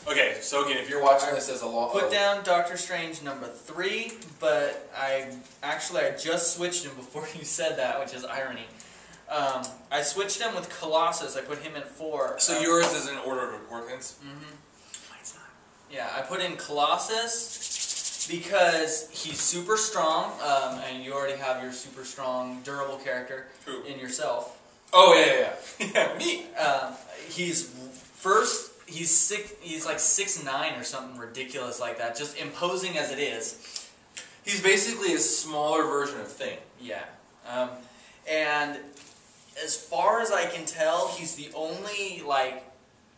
Okay, so again, if you're watching this as a law... Put down Doctor Strange number 3, but I just switched him before you said that, which is irony. I switched him with Colossus. I put him in 4. So yours is in order of importance? Mm-hmm. Mine's not. Yeah, I put in Colossus because he's super strong, and you already have your super strong, durable character in yourself. Oh, yeah. Yeah, me. He's like 6'9" or something ridiculous like that, just imposing as it is. He's basically a smaller version of Thing. Yeah. And as far as I can tell, he's the only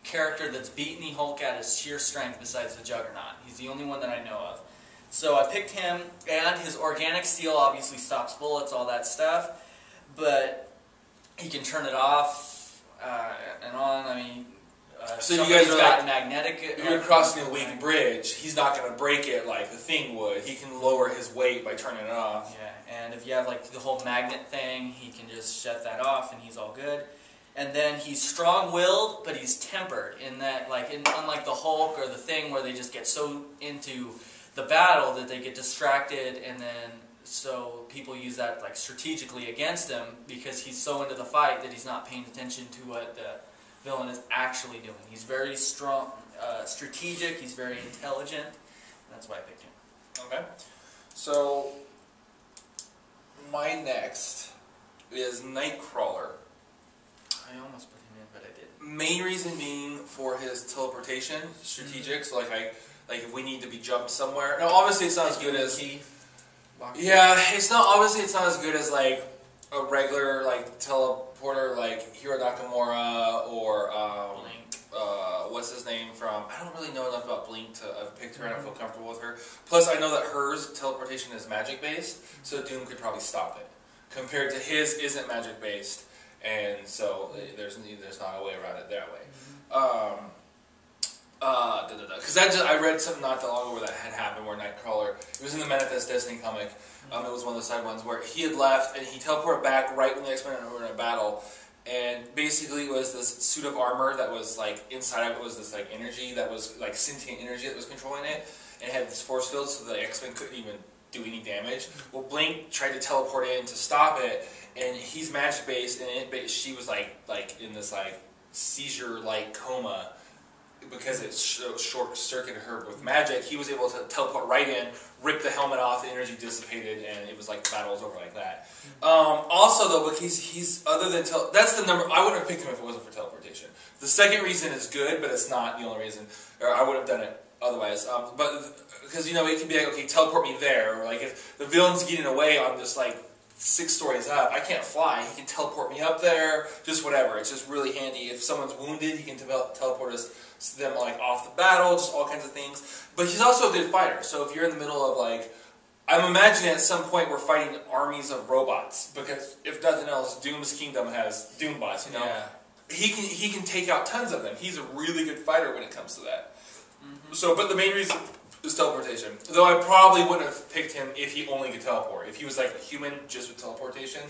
character that's beaten the Hulk at his sheer strength besides the Juggernaut. He's the only one that I know of. So I picked him, and his organic steel obviously stops bullets, all that stuff, but he can turn it off and on. I mean, so you guys are got magnetic. You're crossing a weak bridge. He's not going to break it like the Thing would. He can lower his weight by turning it off. Yeah, and if you have the whole magnet thing, he can just shut that off, and he's all good. And then he's strong-willed, but he's tempered in that, unlike the Hulk or the Thing, where they just get so into the battle that they get distracted, and then so people use that strategically against him because he's so into the fight that he's not paying attention to what the villain is actually doing. He's very strong, strategic. He's very intelligent. That's why I picked him. Okay. So my next is Nightcrawler. I almost put him in, but I didn't. Main reason being for his teleportation, strategic. So if we need to be jumped somewhere. Now, obviously, it's not as good as. Yeah, it's not as good as a regular teleporter like Hiro Nakamura or what's his name from. I don't really know enough about Blink to have picked her, and I don't feel comfortable with her. Plus, I know that hers teleportation is magic based, so Doom could probably stop it. Compared to his isn't magic based, and so there's not a way around it that way. Because I read something not that long ago where that had happened, where Nightcrawler, it was in the Manifest Destiny comic, it was one of the side ones, where he had left and he teleported back right when the X-Men were in a battle, and basically it was this suit of armor that was inside of it was this energy that was sentient energy that was controlling it, and it had this force field so the X-Men couldn't even do any damage. Well, Blink tried to teleport in to stop it, and he's magic based, and she was in this seizure coma. Because it short-circuited her with magic, he was able to teleport right in, rip the helmet off, the energy dissipated, and it was the battle was over like that. Also, though, because he's other than that's the number. I wouldn't have picked him if it wasn't for teleportation. The second reason is good, but it's not the only reason. Or I would have done it otherwise. But because it can be okay, teleport me there, or if the villain's getting away on this 6 stories up, I can't fly. He can teleport me up there, just whatever. It's just really handy. If someone's wounded, he can teleport them off the battle, just all kinds of things. But he's also a good fighter. So if you're in the middle of I'm imagining at some point we're fighting armies of robots, because if nothing else, Doom's Kingdom has Doombots. Yeah. He can take out tons of them. He's a really good fighter when it comes to that. So, but the main reason is teleportation. Though I probably wouldn't have picked him if he only could teleport. If he was a human just with teleportation,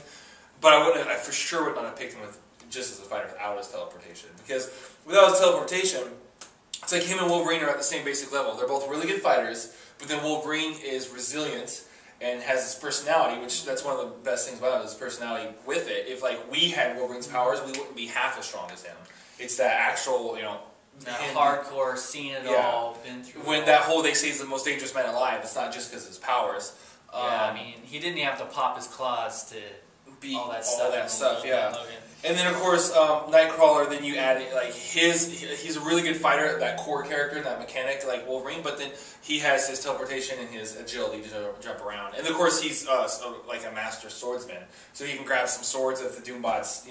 but I for sure would not have picked him just as a fighter without his teleportation. Because without his teleportation, it's him and Wolverine are at the same basic level. They're both really good fighters, but then Wolverine is resilient and has his personality, which that's one of the best things about him, his personality with it. If we had Wolverine's powers, we wouldn't be half as strong as him. It's that actual, that hardcore, seen it all, been through when that whole they say he's the most dangerous man alive, it's not just because of his powers. Yeah, he didn't have to pop his claws to beat all that stuff. Yeah. And then of course Nightcrawler. Then you add he's a really good fighter, that core character, that mechanic like Wolverine. But then he has his teleportation and his agility to jump around. And of course he's a master swordsman, so he can grab some swords if the Doombots.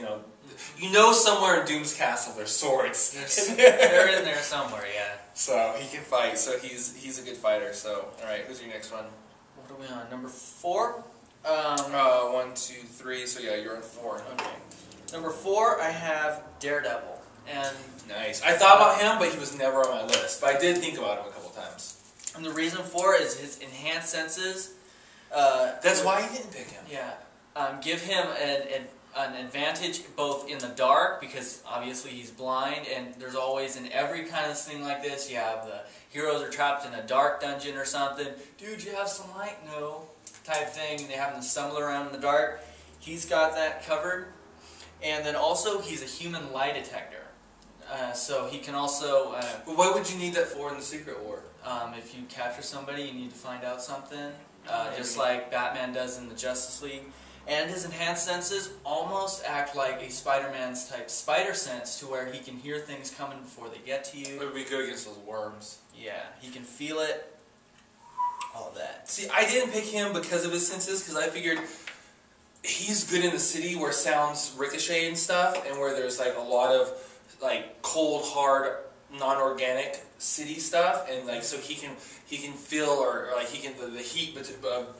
Somewhere in Doom's castle there's swords. They're in there somewhere, yeah. So he can fight. So he's a good fighter. So all right, who's your next one? What are we on? Number 4. 1, 2, 3. So yeah, you're on 4. Okay. Number 4, I have Daredevil. And nice. I thought about him, but he was never on my list. But I did think about him a couple times. And the reason for it is his enhanced senses. That's why you didn't pick him. Yeah. Give him an advantage both in the dark, because obviously he's blind, and there's always in every kind of thing like this, you have the heroes are trapped in a dark dungeon or something. Dude, you have some light? No. Type thing, and they have them stumble around in the dark. He's got that covered. And then also, he's a human lie detector. So he can also... but what would you need that for in the Secret War? If you capture somebody, you need to find out something. Just like Batman does in the Justice League. And his enhanced senses almost act like a Spider-Man's type spider sense, to where he can hear things coming before they get to you. It would be good against those worms. Yeah, he can feel it. All that. See, I didn't pick him because of his senses, because I figured he's good in the city where sounds ricochet and stuff, and where there's like a lot of like cold, hard, non-organic city stuff, and like so he can feel or like he can the heat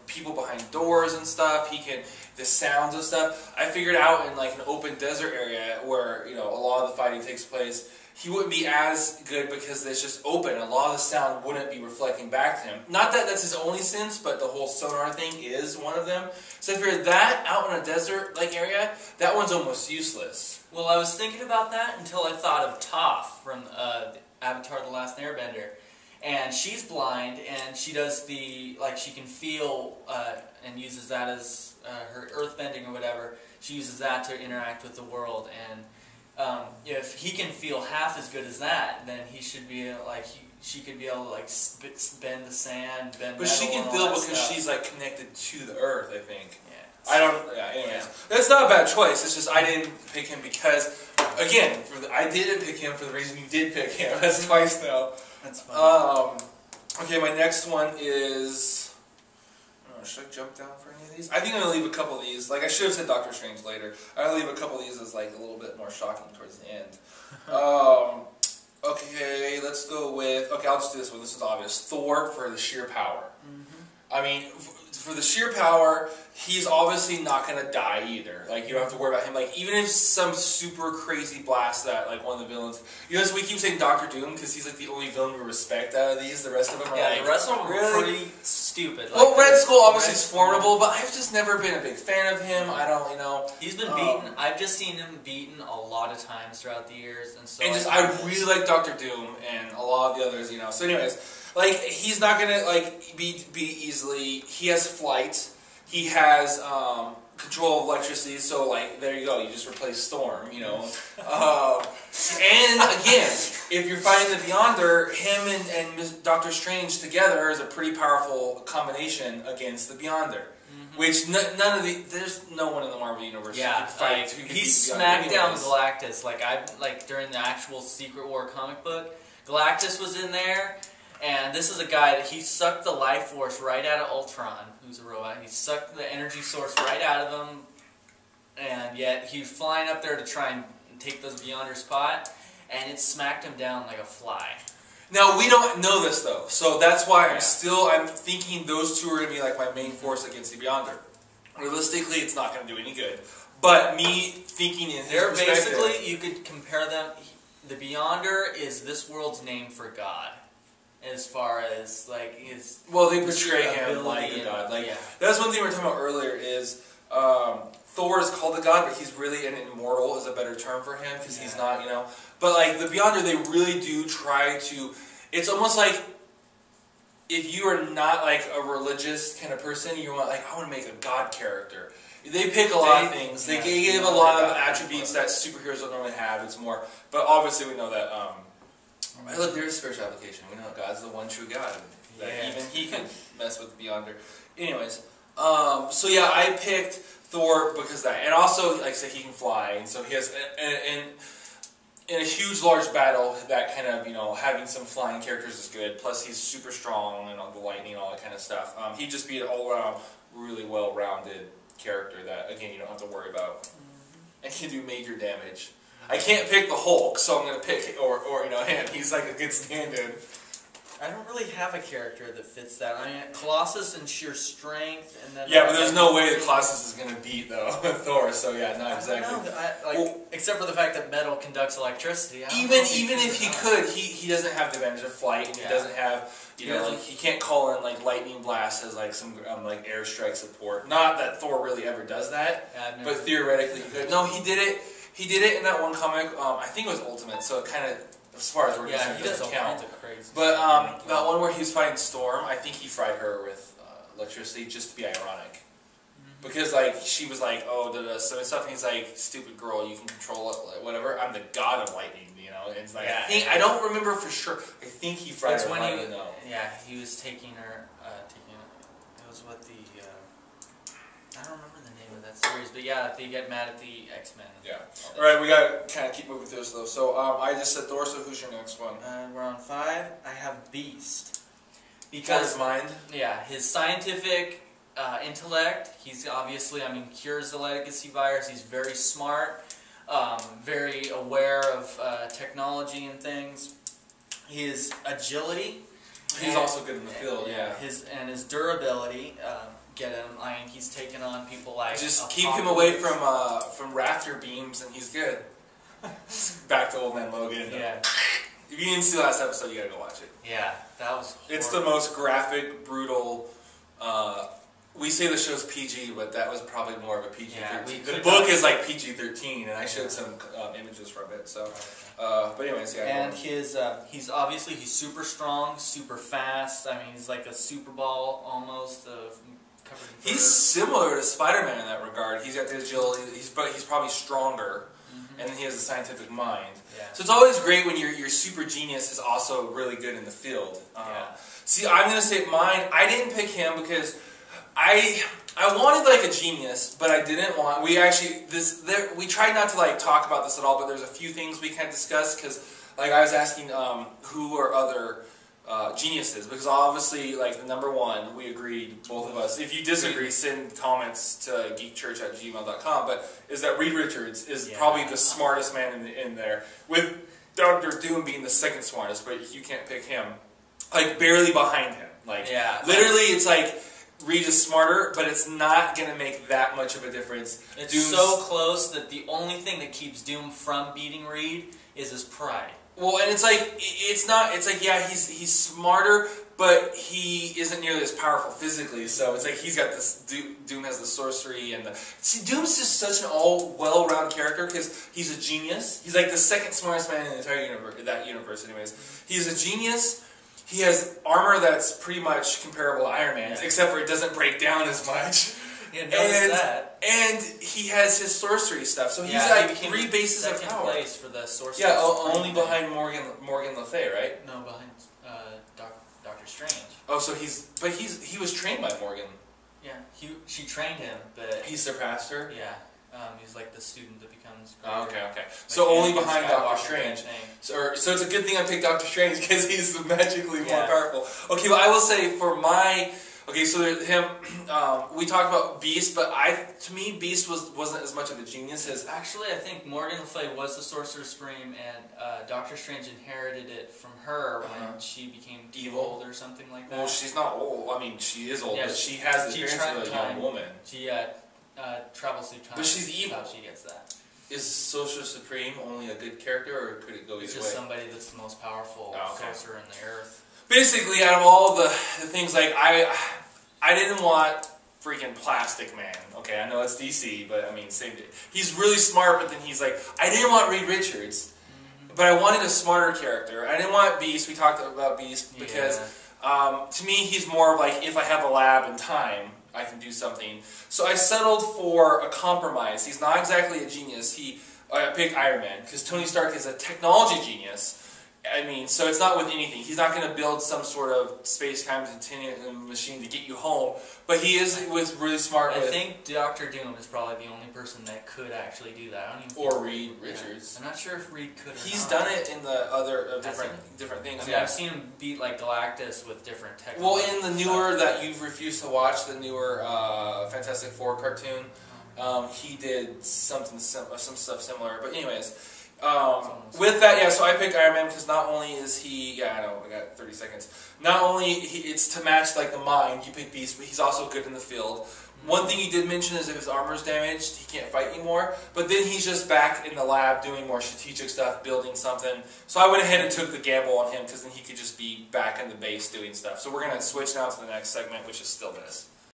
people behind doors and stuff. He can the sounds of stuff. I figured out in like an open desert area where a lot of the fighting takes place, he wouldn't be as good because it's just open. A lot of the sound wouldn't be reflecting back to him. Not that that's his only sense, but the whole sonar thing is one of them. So I figured that out in a desert-like area, that one's almost useless. Well, I was thinking about that until I thought of Toph from Avatar: The Last Airbender. And she's blind, and she does she can feel and uses that as her earthbending or whatever. She uses that to interact with the world, and if he can feel half as good as that, then he should be she could be able to bend the sand, bend. But she can feel because she's connected to the earth, I think. Yeah. I don't. Yeah. Anyways, that's not a bad choice. It's just I didn't pick him because, again, I didn't pick him for the reason you did pick him. That's twice now. That's fine. Okay, my next one is... should I jump down for any of these? I think I'm going to leave a couple of these. I should have said Doctor Strange later. I'm going to leave a couple of these as a little bit more shocking towards the end. Okay, let's go with... Okay, I'll just do this one. This is obvious. Thor for the sheer power. Mm-hmm. I mean, for the sheer power, he's obviously not going to die either. You don't have to worry about him. Even if some super crazy blast that, one of the villains... So we keep saying Doctor Doom because he's, the only villain we respect out of these. The rest of them are, the rest of them are pretty stupid. Well, Red Skull obviously is formidable, but I've just never been a big fan of him. I don't, He's been beaten. I've just seen him beaten a lot of times throughout the years. And so I really like Doctor Doom and a lot of the others, So anyways... he's not gonna be easily. He has flight. He has control of electricity. So there you go. You just replace Storm. And again, if you're fighting the Beyonder, him and Doctor Strange together is a pretty powerful combination against the Beyonder. Mm-hmm. Which there's no one in the Marvel universe who can fight. He smacked down Galactus. During the actual Secret War comic book, Galactus was in there. And this is a guy that he sucked the life force right out of Ultron, who's a robot. He sucked the energy source right out of him, and yet he's flying up there to try and take those Beyonder's spot, and it smacked him down like a fly. Now, we don't know this, though, so that's why I'm thinking those two are going to be my main force against the Beyonder. Realistically, it's not going to do any good. But me thinking in his perspective... Basically, you could compare them... The Beyonder is this world's name for God. As far as his they portray him like a god. That's one thing we were talking about earlier. Is Thor is called a god, but he's really an immortal. Is a better term for him because he's not. But the Beyonder, they really do try to. It's almost like if you are not a religious kind of person, you want I want to make a god character. They pick a lot of things. They give a lot of attributes that superheroes don't normally have. It's more, but obviously we know that. Look, there's a spiritual application. We know God's the one true God. That even He can mess with the Beyonder. Anyways, I picked Thor because of that. And also, like I said, he can fly. And so he has, in a huge, large battle, that kind of, having some flying characters is good. Plus, he's super strong and all the lightning and all that kind of stuff. He'd just be an all-around, really well-rounded character that, again, you don't have to worry about. And can do major damage. I can't pick the Hulk, so I'm going to pick, or him. He's a good stand-in. I don't really have a character that fits that. I mean, Colossus in sheer strength, and then yeah, but there's no way that Colossus is going to beat though Thor. So yeah, not exactly. Except for the fact that metal conducts electricity. Even if he could, he doesn't have the advantage of flight, and he doesn't have he can't call in like lightning blast as like some like airstrike support. Not that Thor really ever does that, but theoretically he could. No, he did it. He did it in that one comic. I think it was Ultimate, so it kind of, as far as we're concerned, he doesn't count. But that one where he was fighting Storm, I think he fried her with electricity just to be ironic. Because like she was like, oh, so stuff, and he's like, stupid girl, you can control it, like, whatever. I'm the god of lightning, you know. And it's like I don't remember for sure. I think he fried her. When he was taking her. It was what the I don't remember the name of that series, but yeah, they get mad at the X-Men. Yeah. All right, we gotta kind of keep moving through this though. So I just said Thor. So who's your next one? We're on 5. I have Beast. Because mind. Yeah, his scientific intellect. He's obviously, cures the legacy virus. He's very smart, very aware of technology and things. His agility. He's also good in the field. Yeah. His durability. Get him. He's taken on people like. Just keep him away from rafter beams, and he's good. Back to Old Man Logan. Yeah. If you didn't see the last episode, you gotta go watch it. Yeah, that was horrible. It's the most graphic, brutal. We say the show's PG, but that was probably more of a PG-13. Yeah, the book is like PG-13, and I showed some images from it. So, but anyways, yeah. And he's obviously super strong, super fast. He's like a Super Ball almost. He's similar to Spider-Man in that regard. He's got the agility. He's probably stronger, and then he has a scientific mind. Yeah. So it's always great when your super genius is also really good in the field. See, I'm gonna say mine. I didn't pick him because I wanted like a genius, but I didn't want. We tried not to like talk about this at all, but there's a few things we can't discuss because like I was asking who are other geniuses, because obviously like the number one, we agreed, both of us. If you disagree, send comments to geekchurch@gmail.com, but is that Reed Richards is probably the smartest man in there, with Dr. Doom being the second smartest, but you can't pick him. Like barely behind him. Like literally it's like Reed is smarter, but it's not going to make that much of a difference. It's so close that the only thing that keeps Doom from beating Reed is his pride. Well, and it's like, he's smarter, but he isn't nearly as powerful physically, so it's like he's got this, Doom has the sorcery, and see, Doom's just such an well-rounded character, because he's a genius. He's like the second smartest man in the entire universe, anyways. He's a genius. He has armor that's pretty much comparable to Iron Man's, except for it doesn't break down as much. And he has his sorcery stuff, so he's like 3 bases of power. Place for the sorcery. Yeah, only behind Morgan Le Fay, right? No, behind Doctor Strange. Oh, so he was trained by Morgan. Yeah, she trained him, but he surpassed her. Yeah, he's like the student that becomes. Oh, okay. So only behind Doctor Strange. So it's a good thing I picked Doctor Strange because he's magically more powerful. Okay, well I will say for my. Okay, so him, we talked about Beast, but to me, Beast wasn't as much of a genius as... Actually, I think Morgan Le Fay was the Sorcerer's Supreme, and Doctor Strange inherited it from her when she became evil or something like that. Well, she's not old. She is old, but she has the appearance of a young woman. She travels through time. But she's evil. That's how she gets that. Is Sorcerer Supreme only a good character, or could it go either way? It's just somebody that's the most powerful sorcerer in the earth. Basically, out of all the things, like, I didn't want freaking Plastic Man. Okay, I know it's DC, but same day. He's really smart, but then he's like, I didn't want Reed Richards, but I wanted a smarter character. I didn't want Beast. We talked about Beast because, to me, he's more of like, if I have a lab and time, I can do something. So I settled for a compromise. He's not exactly a genius. I picked Iron Man, because Tony Stark is a technology genius. So it's not with anything. He's not going to build some sort of space-time continuum machine to get you home, but he is really smart. I think Dr. Doom is probably the only person that could actually do that. Or Reed Richards. I'm not sure if Reed could. He's done it in the other different things. I've seen him beat like Galactus with different techniques. Well, in the newer that you've refused to watch, the newer Fantastic Four cartoon, he did some stuff similar. But anyways. With that, yeah, so I picked Iron Man because not only is he, yeah, I know, I got 30 seconds. Not only it's to match like the mind, you pick Beast, but he's also good in the field. One thing he did mention is if his armor's damaged, he can't fight anymore. But then he's just back in the lab doing more strategic stuff, building something. So I went ahead and took the gamble on him because then he could just be back in the base doing stuff. So we're going to switch now to the next segment, which is still this.